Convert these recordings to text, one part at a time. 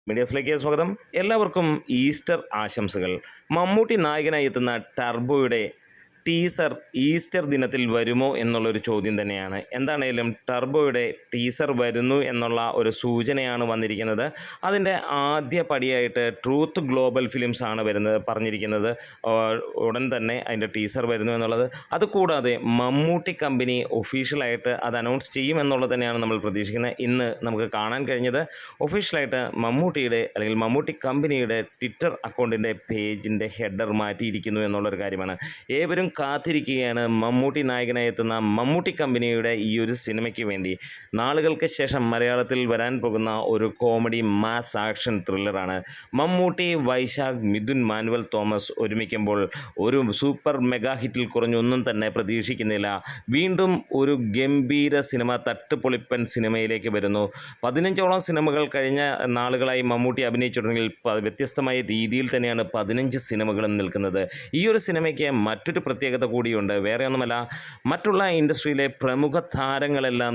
മീഡിയാസിലേക്ക് സ്വാഗതം. എല്ലാവർക്കും ഈസ്റ്റർ ആശംസകൾ. മമ്മൂട്ടി നായകനായി എത്തുന്ന ടർബോയുടെ ടീസർ ഈസ്റ്റർ ദിനത്തിൽ വരുമോ എന്നുള്ളൊരു ചോദ്യം തന്നെയാണ്. എന്താണേലും ടർബോയുടെ ടീസർ വരുന്നു എന്നുള്ള ഒരു സൂചനയാണ് വന്നിരിക്കുന്നത്. അതിൻ്റെ ആദ്യ പടിയായിട്ട് ട്രൂത്ത് ഗ്ലോബൽ ഫിലിംസ് ആണ് പറഞ്ഞിരിക്കുന്നത് ഉടൻ തന്നെ അതിൻ്റെ ടീസർ വരുന്നു എന്നുള്ളത്. അതുകൂടാതെ മമ്മൂട്ടി കമ്പനി ഒഫീഷ്യലായിട്ട് അത് അനൗൺസ് ചെയ്യുമെന്നുള്ളത് തന്നെയാണ് നമ്മൾ പ്രതീക്ഷിക്കുന്നത്. ഇന്ന് നമുക്ക് കാണാൻ കഴിഞ്ഞത് ഒഫീഷ്യലായിട്ട് മമ്മൂട്ടിയുടെ അല്ലെങ്കിൽ മമ്മൂട്ടി കമ്പനിയുടെ ട്വിറ്റർ അക്കൗണ്ടിൻ്റെ പേജിൻ്റെ ഹെഡർ മാറ്റിയിരിക്കുന്നു എന്നുള്ളൊരു കാര്യമാണ്. ഏവരും കാത്തിരിക്കുകയാണ് മമ്മൂട്ടി നായകനായി എത്തുന്ന മമ്മൂട്ടി കമ്പനിയുടെ ഈ ഒരു സിനിമയ്ക്ക് വേണ്ടി. നാളുകൾക്ക് ശേഷം മലയാളത്തിൽ വരാൻ പോകുന്ന ഒരു കോമഡി മാസ് ആക്ഷൻ ത്രില്ലറാണ്. മമ്മൂട്ടി, വൈശാഖ്, മിഥുൻ മാനുവൽ തോമസ് ഒരുമിക്കുമ്പോൾ ഒരു സൂപ്പർ മെഗാ ഹിറ്റിൽ കുറഞ്ഞൊന്നും തന്നെ പ്രതീക്ഷിക്കുന്നില്ല. വീണ്ടും ഒരു ഗംഭീര സിനിമ, തട്ടുപൊളിപ്പൻ സിനിമയിലേക്ക് വരുന്നു. 15ഓളം സിനിമകൾ കഴിഞ്ഞ നാളുകളായി മമ്മൂട്ടി അഭിനയിച്ചിട്ടുണ്ടെങ്കിൽ വ്യത്യസ്തമായ രീതിയിൽ തന്നെയാണ് 15 സിനിമകളും നിൽക്കുന്നത്. ഈ ഒരു സിനിമയ്ക്ക് മറ്റൊരു പ്രത്യേകത കൂടിയുണ്ട്. വേറെ ഒന്നുമല്ല, മറ്റുള്ള ഇൻഡസ്ട്രിയിലെ പ്രമുഖ താരങ്ങളെല്ലാം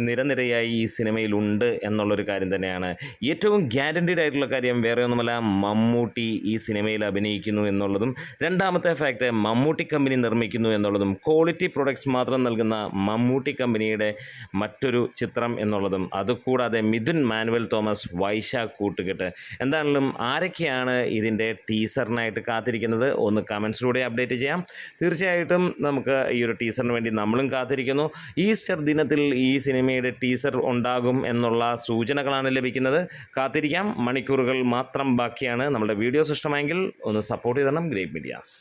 നിരനിരയായി ഈ സിനിമയിലുണ്ട് എന്നുള്ളൊരു കാര്യം തന്നെയാണ്. ഏറ്റവും ഗ്യാരണ്ടീഡ് ആയിട്ടുള്ള കാര്യം വേറെ ഒന്നുമല്ല, മമ്മൂട്ടി ഈ സിനിമയിൽ അഭിനയിക്കുന്നു എന്നുള്ളതും. രണ്ടാമത്തെ ഫാക്റ്റ്, മമ്മൂട്ടി കമ്പനി നിർമ്മിക്കുന്നു എന്നുള്ളതും. ക്വാളിറ്റി പ്രൊഡക്ട്സ് മാത്രം നൽകുന്ന മമ്മൂട്ടി കമ്പനിയുടെ മറ്റൊരു ചിത്രം എന്നുള്ളതും. അതുകൂടാതെ മിഥുൻ മാനുവൽ തോമസ്, വൈശാഖ് കൂട്ടുകെട്ട്. എന്താണെങ്കിലും ആരൊക്കെയാണ് ഇതിൻ്റെ ടീസറിനായിട്ട് കാത്തിരിക്കുന്നത് ഒന്ന് കമൻസിലൂടെ അപ്ഡേറ്റ് ചെയ്യാം. തീർച്ചയായിട്ടും നമുക്ക് ഈ ഒരു ടീസറിന് വേണ്ടി നമ്മളും കാത്തിരിക്കുന്നു. ഈസ്റ്റർ ദിനത്തിൽ ഈ സിനിമയുടെ ടീസർ ഉണ്ടാകും എന്നുള്ള സൂചനകളാണ് ലഭിക്കുന്നത്. കാത്തിരിക്കാം. മണിക്കൂറുകൾ മാത്രം ബാക്കിയാണ്. നമ്മുടെ വീഡിയോസ് ഇഷ്ടമായെങ്കിൽ ഒന്ന് സപ്പോർട്ട് ചെയ്തണം ഗ്രേറ്റ് മീഡിയാസ്.